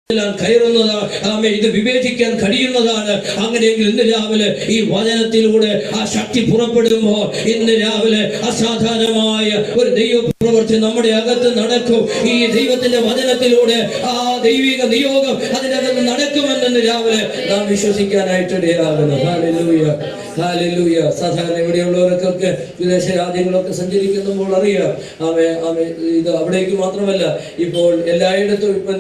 കയറുന്നതാണ്, ഇത് വിവേചിക്കാൻ കഴിയുന്നതാണ്. അങ്ങനെയെങ്കിൽ ഇന്ന് രാവിലെ ഈ വചനത്തിലൂടെ ആ ശക്തി പുറപ്പെടുമ്പോൾ ഇന്ന് രാവിലെ അസാധാരണമായ ഒരു ദൈവപ്രവൃത്തി നമ്മുടെ അകത്ത് നടക്കും. ഈ ദൈവത്തിന്റെ വചനത്തിലൂടെ ആ ദൈവിക നിയോഗം അതിനകത്ത് നടക്കുമെന്ന് രാവിലെ നാം വിശ്വസിക്കാനായിട്ട് ഇടയാകുന്നു. Hallelujah, hallelujah. സാധാരണ ഇവിടെയുള്ളവർക്കൊക്കെ വിദേശ രാജ്യങ്ങളൊക്കെ സഞ്ചരിക്കുമ്പോൾ അറിയാം, ഇത് അവിടേക്ക് മാത്രമല്ല, ഇപ്പോൾ എല്ലായിടത്തും ഇപ്പം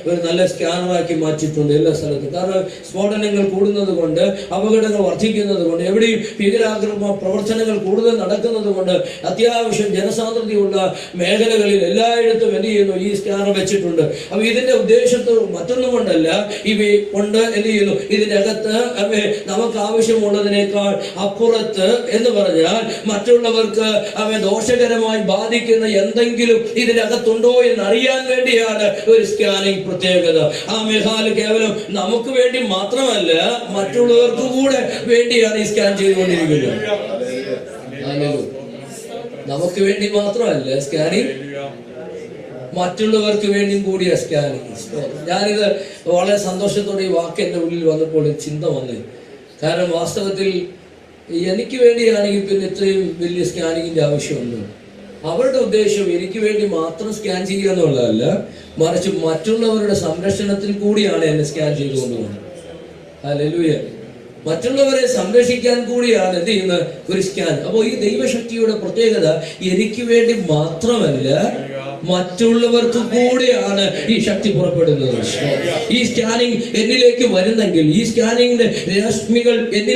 ഒരു നല്ല സ്കാനറാക്കി മാറ്റിയിട്ടുണ്ട് എല്ലാ സ്ഥലത്തും. കാരണം സ്ഫോടനങ്ങൾ കൂടുന്നത് കൊണ്ട്, അപകടങ്ങൾ വർദ്ധിക്കുന്നത് കൊണ്ട്, എവിടെയും ഭീകരാക്രമണ പ്രവർത്തനങ്ങൾ കൂടുതൽ നടക്കുന്നത് കൊണ്ട് അത്യാവശ്യം ജനസാന്ദ്രതയുള്ള മേഖലകളിൽ എല്ലായിടത്തും എന്ത് ചെയ്യുന്നു, ഈ സ്കാനർ വെച്ചിട്ടുണ്ട്. അപ്പൊ ഇതിന്റെ ഉദ്ദേശത്ത് മറ്റൊന്നും കൊണ്ടല്ല, ഇവ കൊണ്ട് എന്ത് ചെയ്യുന്നു, ഇതിനകത്ത് നമുക്ക് ആവശ്യമുള്ളതിനേക്കാൾ അപ്പുറത്ത് എന്ന് പറഞ്ഞാൽ മറ്റുള്ളവർക്ക് ദോഷകരമായി ബാധിക്കുന്ന എന്തെങ്കിലും ഇതിനകത്തുണ്ടോ എന്ന് അറിയാൻ വേണ്ടിയാണ് ഒരു സ്കാനിങ് പ്രത്യേകത. ആ മേഘാല് കേവലം നമുക്ക് വേണ്ടി മാത്രമല്ല, മറ്റുള്ളവർക്ക് കൂടെ വേണ്ടിയാണ് ഈ സ്കാൻ ചെയ്തുകൊണ്ടിരിക്കുന്നത്. നമുക്ക് വേണ്ടി മാത്രമല്ല സ്കാനിങ്, മറ്റുള്ളവർക്ക് വേണ്ടിയും കൂടിയ സ്കാനിങ്. ഞാനിത് വളരെ സന്തോഷത്തോടെ ഈ വാക്ക് എൻ്റെ ഉള്ളിൽ വന്നപ്പോൾ ചിന്ത വന്നു. കാരണം വാസ്തവത്തിൽ എനിക്ക് വേണ്ടിയാണെങ്കിൽ പിന്നെ ഇത്രയും വലിയ സ്കാനിങ്ങിന്റെ ആവശ്യമുണ്ട്. അവരുടെ ഉദ്ദേശം എനിക്ക് വേണ്ടി മാത്രം സ്കാൻ ചെയ്യുക എന്നുള്ളതല്ല, മറിച്ച് മറ്റുള്ളവരുടെ സംരക്ഷണത്തിൽ കൂടിയാണ് എന്നെ സ്കാൻ ചെയ്തുകൊണ്ടുപോകുന്നത്. ഹല്ലേലൂയ. മറ്റുള്ളവരെ സംരക്ഷിക്കാൻ കൂടിയാണ് എന്ത് ചെയ്യുന്ന ഒരു സ്കാൻ. അപ്പോൾ ഈ ദൈവശക്തിയുടെ പ്രത്യേകത എനിക്ക് വേണ്ടി മാത്രമല്ല, മറ്റുള്ളവർക്ക് കൂടെയാണ് ഈ ശക്തി പുറപ്പെടുന്നത്. ഈ സ്കാനിങ് എന്നിലേക്ക് വരുന്നെങ്കിൽ, ഈ സ്കാനിങ്ങിന്റെ രശ്മികൾ എന്നിൽ